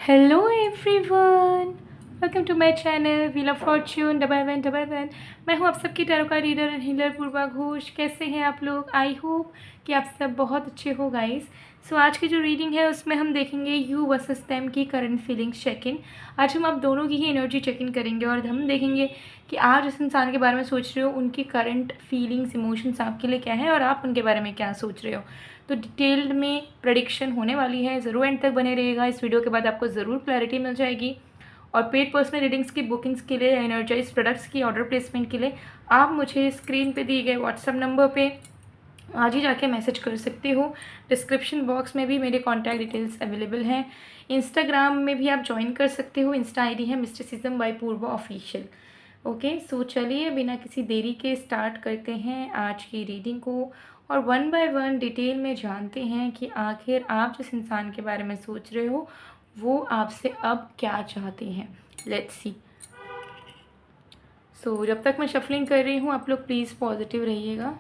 Hello everyone, welcome to my channel wheel of fortune double one. मैं हूं आप सबकी टैरो का reader and healer Purva Ghosh. कैसे हैं आप लोग? आई होप कि आप सब बहुत अच्छे हो गाइस। सो आज की जो रीडिंग है उसमें हम देखेंगे यू वर्सेस देम की करंट फीलिंग्स चेक इन। आज हम आप दोनों की ही एनर्जी चेक इन करेंगे और हम देखेंगे कि आप जिस इंसान के बारे में सोच रहे हो उनकी करंट फीलिंग्स इमोशंस आपके लिए क्या है और आप उनके बारे में क्या सोच रहे हो। तो डिटेल्ड में प्रेडिक्शन होने वाली है, ज़रूर एंड तक बने रहेगा। इस वीडियो के बाद आपको ज़रूर क्लैरिटी मिल जाएगी। और पेड पर्सनल रीडिंग्स की बुकिंग्स के लिए, एनर्जाइज प्रोडक्ट्स की ऑर्डर प्लेसमेंट के लिए आप मुझे स्क्रीन पे दिए गए व्हाट्सएप नंबर पे आज ही जाके मैसेज कर सकते हो। डिस्क्रिप्शन बॉक्स में भी मेरे कॉन्टैक्ट डिटेल्स अवेलेबल हैं। इंस्टाग्राम में भी आप ज्वाइन कर सकते हो। इंस्टा आईडी है मिस्टिसिज्म बाय पूर्वा ऑफिशियल। ओके, सो चलिए बिना किसी देरी के स्टार्ट करते हैं आज की रीडिंग को और वन बाय वन डिटेल में जानते हैं कि आखिर आप जिस इंसान के बारे में सोच रहे हो वो आपसे अब क्या चाहते हैं। Let's see. सो जब तक मैं शफलिंग कर रही हूँ आप लोग प्लीज़ पॉजिटिव रहिएगा।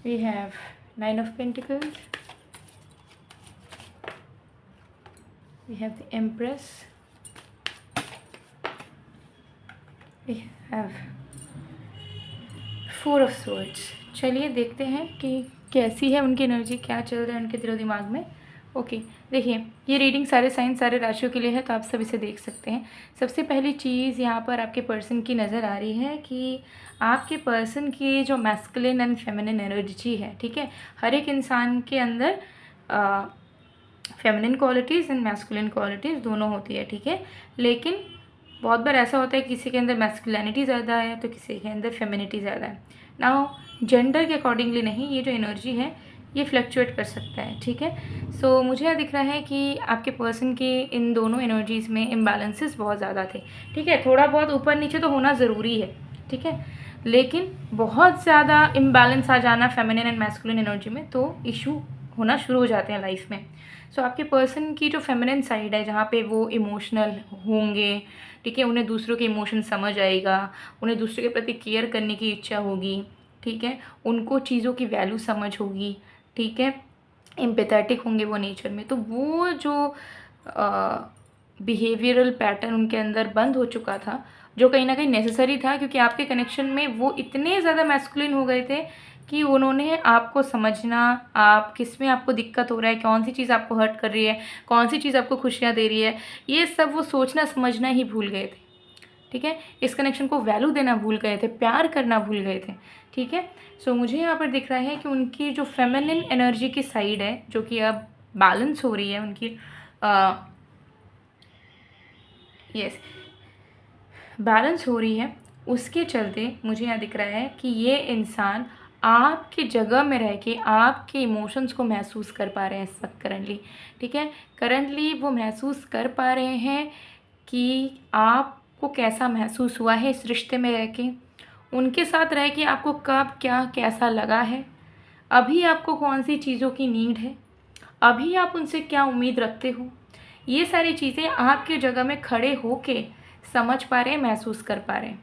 We have Nine of Pentacles. We have the Empress. We have Four of Swords. चलिए देखते हैं कि कैसी है उनकी एनर्जी, क्या चल रहा है उनके दिलो दिमाग में। ओके, देखिए ये रीडिंग सारे साइन सारे राशियों के लिए है तो आप सब इसे देख सकते हैं। सबसे पहली चीज़ यहाँ पर आपके पर्सन की नज़र आ रही है कि आपके पर्सन की जो मैस्कुलिन एंड फेमिनिन एनर्जी है, ठीक है, हर एक इंसान के अंदर feminine qualities and masculine qualities दोनों होती है, ठीक है। लेकिन बहुत बार ऐसा होता है किसी के अंदर मैस्कुलिनिटी ज़्यादा है तो किसी के अंदर फेमिनिटी ज़्यादा है। नाउ जेंडर के अकॉर्डिंगली नहीं, ये जो एनर्जी है ये फ्लक्चुएट कर सकता है, ठीक है। सो मुझे यह दिख रहा है कि आपके पर्सन की इन दोनों एनर्जीज़ में इम्बैलेंसेस बहुत ज़्यादा थे, ठीक है। थोड़ा बहुत ऊपर नीचे तो होना ज़रूरी है, ठीक है, लेकिन बहुत ज़्यादा इम्बैलेंस आ जाना फेमिनिन एंड मैस्कुलिन एनर्जी में तो इशू होना शुरू हो जाते हैं लाइफ में। सो आपके पर्सन की जो फेमिनिन साइड है जहाँ पे वो इमोशनल होंगे, ठीक है, उन्हें दूसरों के इमोशन समझ आएगा, उन्हें दूसरे के प्रति केयर करने की इच्छा होगी, ठीक है, उनको चीज़ों की वैल्यू समझ होगी, ठीक है, एम्पैथेटिक होंगे वो नेचर में। तो वो जो बिहेवियरल पैटर्न उनके अंदर बंद हो चुका था जो कहीं ना कहीं नेसेसरी था, क्योंकि आपके कनेक्शन में वो इतने ज़्यादा मैस्कुलिन हो गए थे कि उन्होंने आपको समझना, आप किस में आपको दिक्कत हो रहा है, कौन सी चीज़ आपको हर्ट कर रही है, कौन सी चीज़ आपको खुशियाँ दे रही है, ये सब वो सोचना समझना ही भूल गए थे, ठीक है। इस कनेक्शन को वैल्यू देना भूल गए थे, प्यार करना भूल गए थे, ठीक है। सो मुझे यहाँ पर दिख रहा है कि उनकी जो फेमिनिन एनर्जी की साइड है जो कि अब बैलेंस हो रही है उनकी, यस बैलेंस हो रही है, उसके चलते मुझे यहाँ दिख रहा है कि ये इंसान आपकी जगह में रह के आपके इमोशंस को महसूस कर पा रहे हैं इस वक्त करंटली, ठीक है। करंटली वो महसूस कर पा रहे हैं कि आपको कैसा महसूस हुआ है इस रिश्ते में रह के, उनके साथ रह के आपको कब क्या कैसा लगा है, अभी आपको कौन सी चीज़ों की नीड है, अभी आप उनसे क्या उम्मीद रखते हो। ये सारी चीज़ें आपके जगह में खड़े होके समझ पा रहे हैं, महसूस कर पा रहे हैं,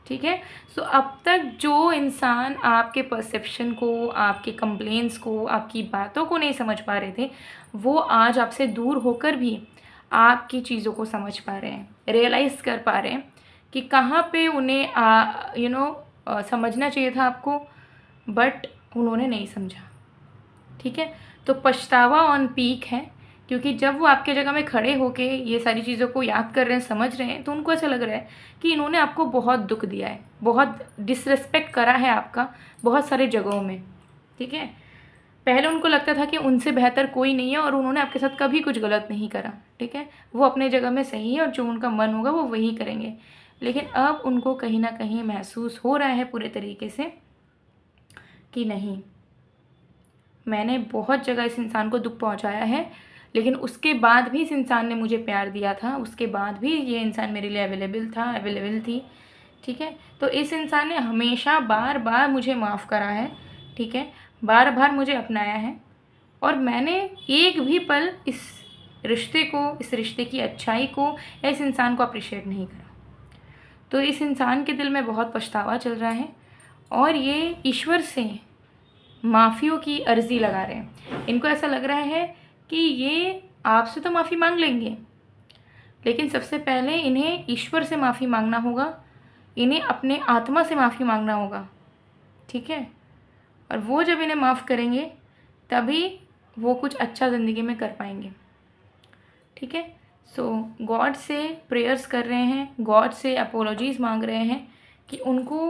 ठीक है। सो अब तक जो इंसान आपके परसेप्शन को, आपके कंप्लेंट्स को, आपकी बातों को नहीं समझ पा रहे थे वो आज आपसे दूर होकर भी आपकी चीज़ों को समझ पा रहे हैं, रियलाइज़ कर पा रहे हैं कि कहाँ पे उन्हें समझना चाहिए था आपको, बट उन्होंने नहीं समझा, ठीक है। तो पछतावा ऑन पीक है, क्योंकि जब वो आपके जगह में खड़े होके ये सारी चीज़ों को याद कर रहे हैं, समझ रहे हैं, तो उनको ऐसा लग रहा है कि इन्होंने आपको बहुत दुख दिया है, बहुत डिसरिस्पेक्ट करा है आपका बहुत सारे जगहों में, ठीक है। पहले उनको लगता था कि उनसे बेहतर कोई नहीं है और उन्होंने आपके साथ कभी कुछ गलत नहीं करा, ठीक है। वो अपने जगह में सही है और जो उनका मन होगा वो वही करेंगे, लेकिन अब उनको कहीं ना कहीं महसूस हो रहा है पूरे तरीके से कि नहीं, मैंने बहुत जगह इस इंसान को दुख पहुंचाया है, लेकिन उसके बाद भी इस इंसान ने मुझे प्यार दिया था, उसके बाद भी ये इंसान मेरे लिए अवेलेबल थी। ठीक है, तो इस इंसान ने हमेशा बार बार मुझे माफ़ करा है। ठीक है, बार बार मुझे अपनाया है, और मैंने एक भी पल इस रिश्ते को, इस रिश्ते की अच्छाई को या इस इंसान को अप्रिशिएट नहीं करा। तो इस इंसान के दिल में बहुत पछतावा चल रहा है, और ये ईश्वर से माफ़ियों की अर्ज़ी लगा रहे हैं। इनको ऐसा लग रहा है कि ये आपसे तो माफ़ी मांग लेंगे, लेकिन सबसे पहले इन्हें ईश्वर से माफ़ी मांगना होगा, इन्हें अपने आत्मा से माफ़ी मांगना होगा। ठीक है, और वो जब इन्हें माफ़ करेंगे तभी वो कुछ अच्छा ज़िंदगी में कर पाएंगे। ठीक है, सो गॉड से प्रेयर्स कर रहे हैं, गॉड से अपोलॉजीज़ मांग रहे हैं कि उनको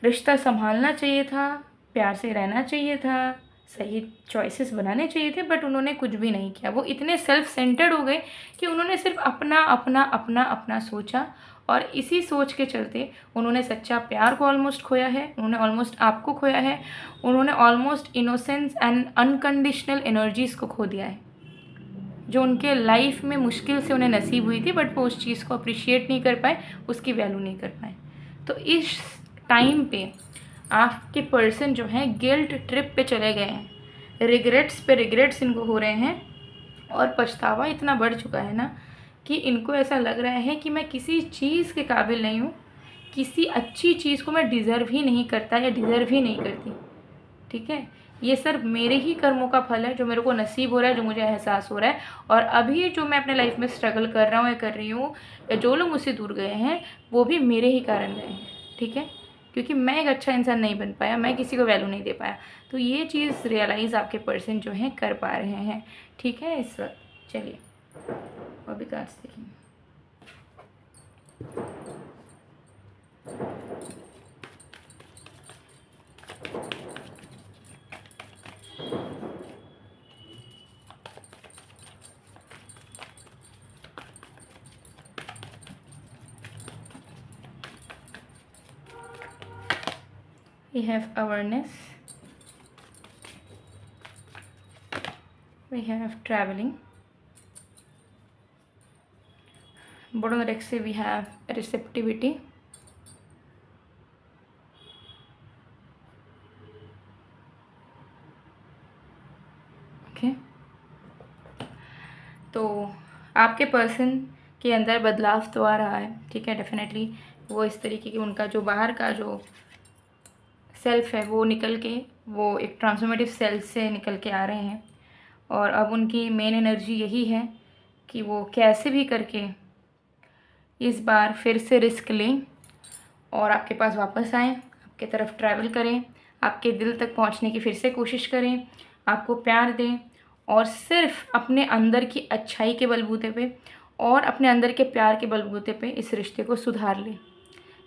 रिश्ता संभालना चाहिए था, प्यार से रहना चाहिए था, सही चॉइसेस बनाने चाहिए थे, बट उन्होंने कुछ भी नहीं किया। वो इतने सेल्फ सेंटर्ड हो गए कि उन्होंने सिर्फ अपना अपना अपना अपना सोचा, और इसी सोच के चलते उन्होंने सच्चा प्यार को ऑलमोस्ट खोया है, उन्होंने ऑलमोस्ट आपको खोया है, उन्होंने almost innocence and unconditional energies को खो दिया है, जो उनके लाइफ में मुश्किल से उन्हें नसीब हुई थी, बट वो उस चीज़ को अप्रिशिएट नहीं कर पाए, उसकी वैल्यू नहीं कर पाए। तो इस टाइम पे आपके पर्सन जो हैं गिल्ट ट्रिप पे चले गए हैं, रिग्रेट्स पे रिग्रेट्स इनको हो रहे हैं, और पछतावा इतना बढ़ चुका है ना कि इनको ऐसा लग रहा है कि मैं किसी चीज़ के काबिल नहीं हूँ, किसी अच्छी चीज़ को मैं डिज़र्व ही नहीं करता या डिज़र्व ही नहीं करती। ठीक है, ये सिर्फ मेरे ही कर्मों का फल है जो मेरे को नसीब हो रहा है, जो मुझे एहसास हो रहा है, और अभी जो मैं अपने लाइफ में स्ट्रगल कर रहा हूँ या कर रही हूँ, या जो लोग मुझसे दूर गए हैं वो भी मेरे ही कारण गए हैं। ठीक है, क्योंकि मैं एक अच्छा इंसान नहीं बन पाया, मैं किसी को वैल्यू नहीं दे पाया। तो ये चीज़ रियलाइज़ आपके पर्सन जो हैं कर पा रहे हैं। ठीक है, इस वक्त चलिए और भी कार्ड्स देखेंगे। We have awareness, we have traveling, bottom of the deck से we have receptivity, ओके। तो आपके पर्सन के अंदर बदलाव तो आ रहा है। ठीक है, डेफिनेटली वो इस तरीके की, उनका जो बाहर का जो सेल्फ है वो निकल के, वो एक ट्रांसफॉर्मेटिव सेल्फ से निकल के आ रहे हैं, और अब उनकी मेन एनर्जी यही है कि वो कैसे भी करके इस बार फिर से रिस्क लें और आपके पास वापस आएँ, आपके तरफ ट्रैवल करें, आपके दिल तक पहुंचने की फिर से कोशिश करें, आपको प्यार दें, और सिर्फ अपने अंदर की अच्छाई के बलबूते पे और अपने अंदर के प्यार के बलबूते पे इस रिश्ते को सुधार लें।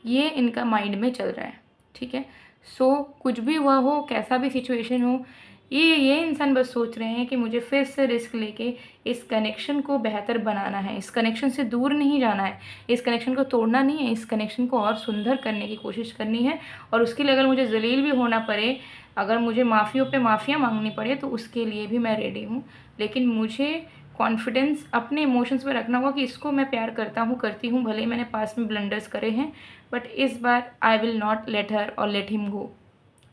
ये इनका माइंड में चल रहा है। ठीक है, सो कुछ भी हुआ हो, कैसा भी सिचुएशन हो, ये इंसान बस सोच रहे हैं कि मुझे फिर से रिस्क लेके इस कनेक्शन को बेहतर बनाना है, इस कनेक्शन से दूर नहीं जाना है, इस कनेक्शन को तोड़ना नहीं है, इस कनेक्शन को और सुंदर करने की कोशिश करनी है, और उसके लिए अगर मुझे जलील भी होना पड़े, अगर मुझे माफ़ियों पे माफ़ियाँ मांगनी पड़े, तो उसके लिए भी मैं रेडी हूँ। लेकिन मुझे कॉन्फिडेंस अपने इमोशंस पे रखना होगा कि इसको मैं प्यार करता हूँ, करती हूँ, भले ही मैंने पास में ब्लंडर्स करे हैं, बट इस बार I will not let her or let him go.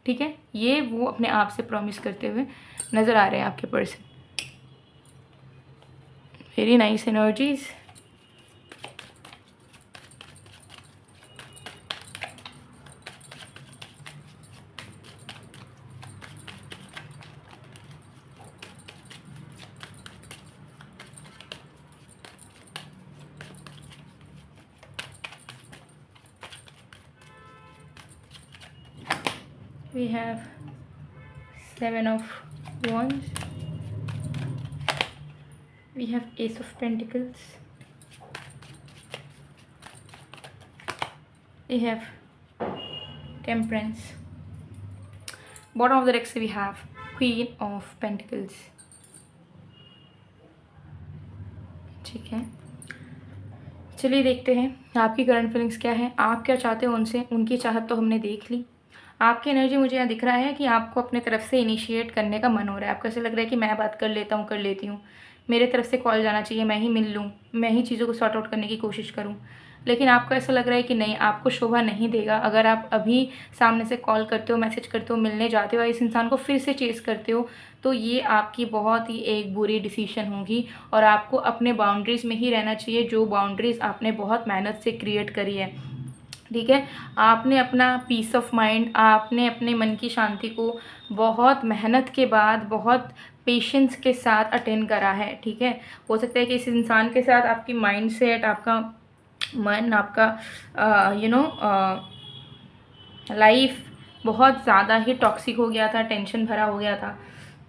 ठीक है, ये वो अपने आप से प्रॉमिस करते हुए नज़र आ रहे हैं आपके person. Very nice energies. We have 7 of Wands, we have Ace of Pentacles, we have Temperance, bottom of the deck we have Queen of चलिए देखते हैं आपकी करंट फीलिंग्स क्या है, आप क्या चाहते हो उनसे। उनकी चाहत तो हमने देख ली। आपकी एनर्जी मुझे यहाँ दिख रहा है कि आपको अपने तरफ से इनिशिएट करने का मन हो रहा है। आपको ऐसा लग रहा है कि मैं बात कर लेता हूँ, कर लेती हूँ, मेरे तरफ से कॉल जाना चाहिए, मैं ही मिल लूँ, मैं ही चीज़ों को सॉर्ट आउट करने की कोशिश करूँ। लेकिन आपको ऐसा लग रहा है कि नहीं, आपको शोभा नहीं देगा अगर आप अभी सामने से कॉल करते हो, मैसेज करते हो, मिलने जाते हो, इस इंसान को फिर से चेस करते हो, तो ये आपकी बहुत ही एक बुरी डिसीजन होगी। और आपको अपने बाउंड्रीज़ में ही रहना चाहिए, जो बाउंड्रीज़ आपने बहुत मेहनत से क्रिएट करी है। ठीक है, आपने अपना पीस ऑफ माइंड, आपने अपने मन की शांति को बहुत मेहनत के बाद, बहुत पेशेंस के साथ अटेंड करा है। ठीक है, हो सकता है कि इस इंसान के साथ आपकी माइंड सेट, आपका मन, आपका लाइफ बहुत ज़्यादा ही टॉक्सिक हो गया था, टेंशन भरा हो गया था।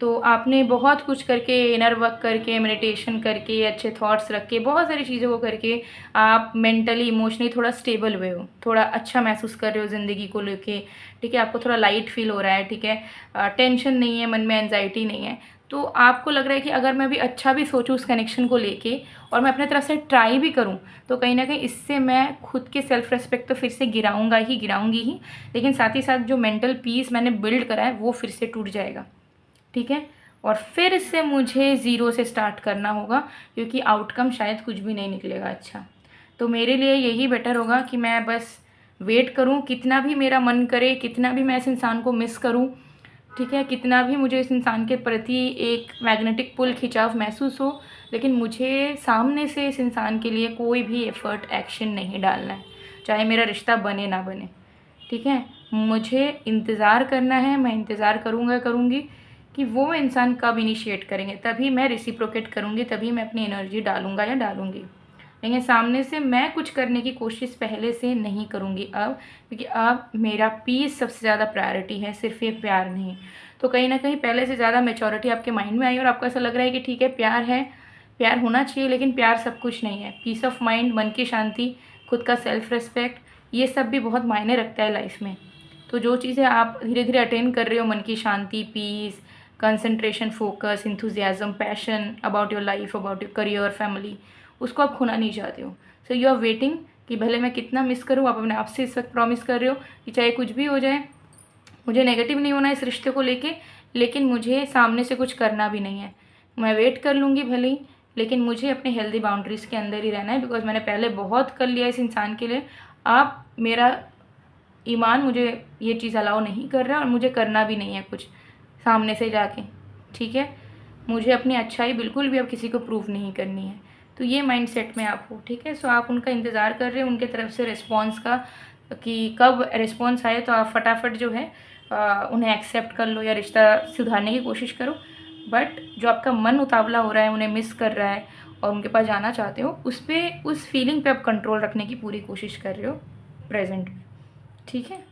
तो आपने बहुत कुछ करके, इनर वर्क करके, मेडिटेशन करके, अच्छे थॉट्स रख के, बहुत सारी चीज़ों को करके आप मेंटली, इमोशनली थोड़ा स्टेबल हुए हो, थोड़ा अच्छा महसूस कर रहे हो ज़िंदगी को लेके। ठीक है, आपको थोड़ा लाइट फील हो रहा है। ठीक है, टेंशन नहीं है, मन में एंजाइटी नहीं है। तो आपको लग रहा है कि अगर मैं अभी अच्छा भी सोचूं उस कनेक्शन को लेके, और मैं अपने तरफ से ट्राई भी करूं, तो कहीं ना कहीं इससे मैं खुद के सेल्फ रेस्पेक्ट तो फिर से गिराऊंगी ही, लेकिन साथ ही साथ जो मेंटल पीस मैंने बिल्ड करा है वो फिर से टूट जाएगा। ठीक है, और फिर से मुझे ज़ीरो से स्टार्ट करना होगा, क्योंकि आउटकम शायद कुछ भी नहीं निकलेगा अच्छा। तो मेरे लिए यही बेटर होगा कि मैं बस वेट करूं, कितना भी मेरा मन करे, कितना भी मैं इस इंसान को मिस करूं, ठीक है, कितना भी मुझे इस इंसान के प्रति एक मैग्नेटिक पुल, खिंचाव महसूस हो, लेकिन मुझे सामने से इस इंसान के लिए कोई भी एफर्ट, एक्शन नहीं डालना है, चाहे मेरा रिश्ता बने ना बने। ठीक है, मुझे इंतज़ार करना है, मैं इंतज़ार करूँगी कि वो इंसान कब इनिशिएट करेंगे, तभी मैं रिसिप्रोकेट करूँगी, तभी मैं अपनी एनर्जी डालूँगा या डालूँगी। लेकिन सामने से मैं कुछ करने की कोशिश पहले से नहीं करूँगी अब, क्योंकि अब मेरा पीस सबसे ज़्यादा प्रायोरिटी है, सिर्फ ये प्यार नहीं। तो कहीं ना कहीं पहले से ज़्यादा मैच्योरिटी आपके माइंड में आई, और आपको ऐसा लग रहा है कि ठीक है, प्यार है, प्यार होना चाहिए, लेकिन प्यार सब कुछ नहीं है। पीस ऑफ माइंड, मन की शांति, खुद का सेल्फ रिस्पेक्ट, ये सब भी बहुत मायने रखता है लाइफ में। तो जो चीज़ें आप धीरे धीरे अटेन कर रहे हो, मन की शांति, peace, concentration, focus, enthusiasm, passion about your life, about your career, family, उसको आप खोना नहीं चाहते हो। सो यू आर वेटिंग कि भले मैं कितना मिस करूँ, आप अपने आप से इस वक्त प्रॉमिस कर रहे हो कि चाहे कुछ भी हो जाए, मुझे नेगेटिव नहीं होना इस रिश्ते को लेके, लेकिन मुझे सामने से कुछ करना भी नहीं है। मैं वेट कर लूँगी भले ही, लेकिन मुझे अपने हेल्दी बाउंड्रीज़ के अंदर ही रहना है, बिकॉज मैंने पहले बहुत कर लिया इस इंसान के लिए। आप, मेरा ईमान मुझे ये चीज़ अलाउ नहीं कर रहा, और मुझे करना भी नहीं है कुछ सामने से जाके। ठीक है, मुझे अपनी अच्छाई बिल्कुल भी अब किसी को प्रूव नहीं करनी है। तो ये माइंड सेट में आप हो। ठीक है, सो आप उनका इंतज़ार कर रहे हो, उनके तरफ से रिस्पॉन्स का, कि कब रिस्पॉन्स आए, तो आप फटाफट जो है उन्हें एक्सेप्ट कर लो या रिश्ता सुधारने की कोशिश करो। बट जो आपका मन उतावला हो रहा है, उन्हें मिस कर रहा है और उनके पास जाना चाहते हो, उस पर, उस फीलिंग पे आप कंट्रोल रखने की पूरी कोशिश कर रहे हो प्रेजेंट में। ठीक है,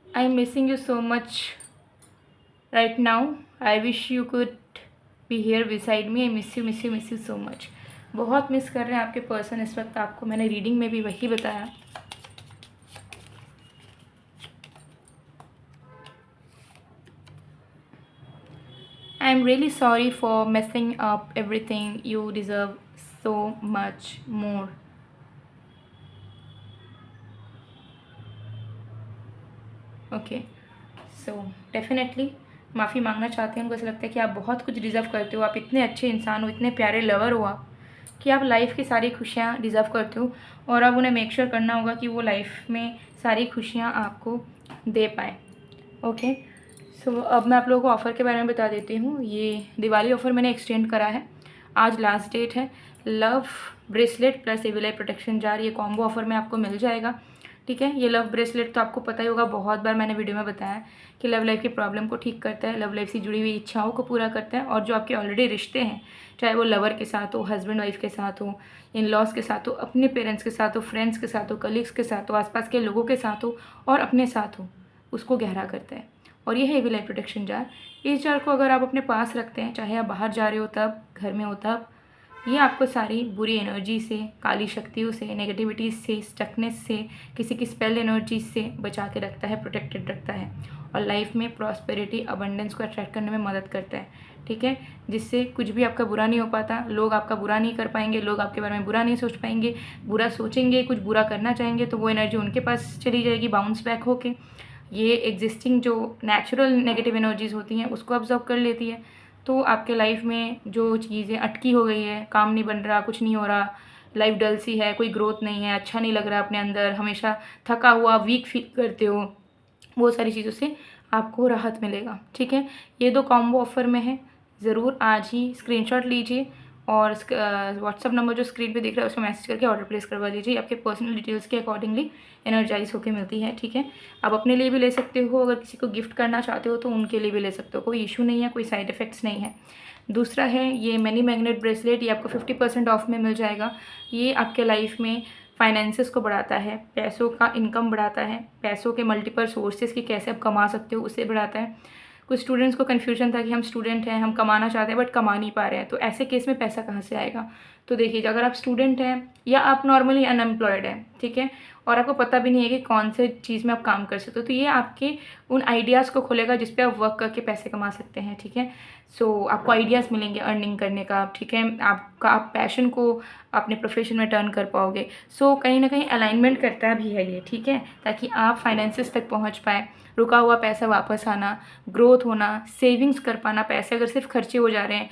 I am missing you so much right now, I wish you could be here beside me, I miss you so much. बहुत मिस कर रहे हैं आपके पर्सन इस वक्त आपको, मैंने रीडिंग में भी वही बताया। I am really sorry for messing up everything, you deserve so much more. Okay, so definitely माफ़ी मांगना चाहते हैं। उनको ऐसा लगता है कि आप बहुत कुछ डिज़र्व करते हो, आप इतने अच्छे इंसान हो, इतने प्यारे लवर हो आप, कि आप लाइफ की सारी खुशियाँ डिज़र्व करते हो, और अब उन्हें मेक श्योर करना होगा कि वो लाइफ में सारी खुशियाँ आपको दे पाए। ओके, सो अब मैं आप लोगों को ऑफ़र के बारे में बता देती हूँ। ये दिवाली ऑफ़र मैंने एक्सटेंड करा है, आज लास्ट डेट है। Love bracelet plus evil eye protection jar, ये कॉम्बो ऑफ़र में आपको मिल जाएगा। ठीक है, ये लव ब्रेसलेट तो आपको पता ही होगा, बहुत बार मैंने वीडियो में बताया कि लव लाइफ की प्रॉब्लम को ठीक करता है, लव लाइफ से जुड़ी हुई इच्छाओं को पूरा करता है, और जो आपके ऑलरेडी रिश्ते हैं, चाहे वो लवर के साथ हो, हस्बैंड वाइफ के साथ हो, इन लॉज के साथ हो, अपने पेरेंट्स के साथ हो, फ्रेंड्स के साथ हो, कलीग्स के साथ हो, आसपास के लोगों के साथ हो, और अपने साथ हो, उसको गहरा करता है। और ये है एविल आई प्रोटेक्शन जार। इस जार को अगर आप अपने पास रखते हैं, चाहे आप बाहर जा रहे हो तब, घर में हो तब, ये आपको सारी बुरी एनर्जी से, काली शक्तियों से, नेगेटिविटी से, स्टकनेस से, किसी की स्पेल एनर्जी से बचा के रखता है, प्रोटेक्टेड रखता है और लाइफ में प्रॉस्पेरिटी, अबंडेंस को अट्रैक्ट करने में मदद करता है, ठीक है। जिससे कुछ भी आपका बुरा नहीं हो पाता, लोग आपका बुरा नहीं कर पाएंगे, लोग आपके बारे में बुरा नहीं सोच पाएंगे, बुरा सोचेंगे, कुछ बुरा करना चाहेंगे तो वो एनर्जी उनके पास चली जाएगी बाउंस बैक होके। ये एग्जिस्टिंग जो नेचुरल नेगेटिव एनर्जीज होती हैं उसको ऑब्जर्व कर लेती है। तो आपके लाइफ में जो चीज़ें अटकी हो गई है, काम नहीं बन रहा, कुछ नहीं हो रहा, लाइफ डल सी है, कोई ग्रोथ नहीं है, अच्छा नहीं लग रहा अपने अंदर, हमेशा थका हुआ वीक फील करते हो, वो सारी चीज़ों से आपको राहत मिलेगा, ठीक है। ये 2 कॉम्बो ऑफ़र में है, ज़रूर आज ही स्क्रीनशॉट लीजिए और व्हाट्सअप नंबर जो स्क्रीन पे दिख रहा है उसको मैसेज करके ऑर्डर प्लेस करवा लीजिए। आपके पर्सनल डिटेल्स के अकॉर्डिंगली एनर्जाइज होकर मिलती है, ठीक है। आप अपने लिए भी ले सकते हो, अगर किसी को गिफ्ट करना चाहते हो तो उनके लिए भी ले सकते हो, कोई इशू नहीं है, कोई साइड इफ़ेक्ट्स नहीं है। दूसरा है ये मनी मैग्नेट ब्रेसलेट, ये आपको 50% ऑफ में मिल जाएगा। ये आपके लाइफ में फाइनेंसेस को बढ़ाता है, पैसों का इनकम बढ़ाता है, पैसों के मल्टीपल सोर्सेज की कैसे आप कमा सकते हो उसे बढ़ाता है। कुछ स्टूडेंट्स को कन्फ्यूजन था कि हम स्टूडेंट हैं, हम कमाना चाहते हैं बट कमा नहीं पा रहे हैं, तो ऐसे केस में पैसा कहाँ से आएगा। तो देखिए, अगर आप स्टूडेंट हैं या आप नॉर्मली अनएम्प्लॉयड हैं, ठीक है, और आपको पता भी नहीं है कि कौन से चीज़ में आप काम कर सकते हो, तो ये आपके उन आइडियाज़ को खोलेगा जिस पे आप वर्क करके पैसे कमा सकते हैं, ठीक है। सो आपको आइडियाज़ मिलेंगे अर्निंग करने का, ठीक है। आप पैशन को अपने प्रोफेशन में टर्न कर पाओगे। सो कहीं ना कहीं अलाइनमेंट करता भी है ये, ठीक है, ताकि आप फाइनेंसेस तक पहुंच पाए, रुका हुआ पैसा वापस आना, ग्रोथ होना, सेविंग्स कर पाना। पैसे अगर सिर्फ खर्चे हो जा रहे हैं,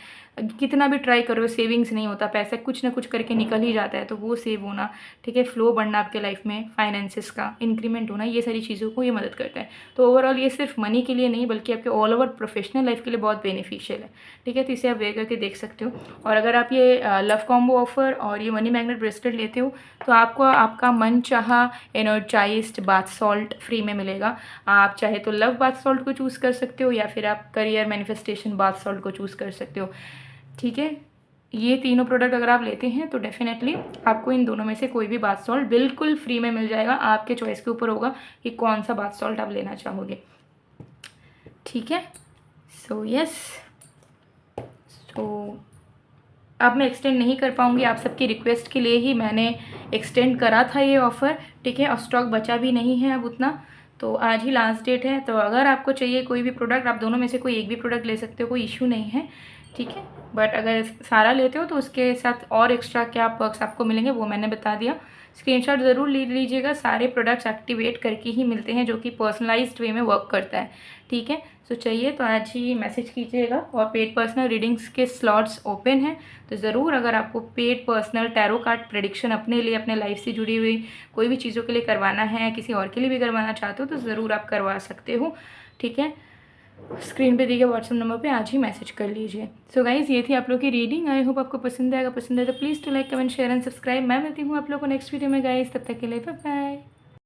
कितना भी ट्राई करो सेविंग्स नहीं होता, पैसा कुछ ना कुछ करके निकल ही जाता है, तो वो सेव होना, ठीक है, फ्लो बढ़ना आपके लाइफ में, फाइनेंसेस का इंक्रीमेंट होना, ये सारी चीज़ों को ये मदद करता है। तो ओवरऑल ये सिर्फ मनी के लिए नहीं बल्कि आपके ऑल ओवर प्रोफेशनल लाइफ के लिए बहुत बेनिफिशियल है, ठीक है। तो इसे आप वेयर करके देख सकते हो। और अगर आप ये लव कॉम्बो ऑफर और ये मनी मैग्नेट ब्रेसलेट लेते हो तो आपको आपका मन चाहा एनर्जाइज्ड बाथ सॉल्ट फ्री में मिलेगा। आप चाहे तो लव बाथ सॉल्ट को चूज़ कर सकते हो या फिर आप करियर मैनिफेस्टेशन बाथ सॉल्ट को चूज़ कर सकते हो, ठीक है। ये तीनों प्रोडक्ट अगर आप लेते हैं तो डेफिनेटली आपको इन दोनों में से कोई भी बाथ सॉल्ट बिल्कुल फ्री में मिल जाएगा। आपके चॉइस के ऊपर होगा कि कौन सा बाथ सॉल्ट आप लेना चाहोगे, ठीक है। सो यस, सो अब मैं एक्सटेंड नहीं कर पाऊँगी, आप सबकी रिक्वेस्ट के लिए ही मैंने एक्सटेंड करा था ये ऑफ़र, ठीक है। और स्टॉक बचा भी नहीं है अब उतना, तो आज ही लास्ट डेट है। तो अगर आपको चाहिए कोई भी प्रोडक्ट, आप दोनों में से कोई एक भी प्रोडक्ट ले सकते हो, कोई इशू नहीं है, ठीक है। बट अगर सारा लेते हो तो उसके साथ और एक्स्ट्रा क्या पर्क्स आपको मिलेंगे वो मैंने बता दिया। स्क्रीनशॉट ज़रूर ले लीजिएगा, सारे प्रोडक्ट्स एक्टिवेट करके ही मिलते हैं जो कि पर्सनलाइज्ड वे में वर्क करता है, ठीक है। सो चाहिए तो आज ही मैसेज कीजिएगा। और पेड पर्सनल रीडिंग्स के स्लॉट्स ओपन हैं, तो ज़रूर अगर आपको paid personal tarot card prediction अपने लिए, अपने लाइफ से जुड़ी हुई कोई भी चीज़ों के लिए करवाना है, किसी और के लिए भी करवाना चाहते हो तो ज़रूर आप करवा सकते हो, ठीक है। स्क्रीन पे दिए गए व्हाट्सएप नंबर पे आज ही मैसेज कर लीजिए। सो गाइज़, ये थी आप लोग की रीडिंग। आई होप आपको पसंद आएगा। पसंद है तो please to like, comment, share and subscribe. मैं मिलती हूँ आप लोग को नेक्स्ट वीडियो में गाइज़, तब तक के लिए बाय बाय।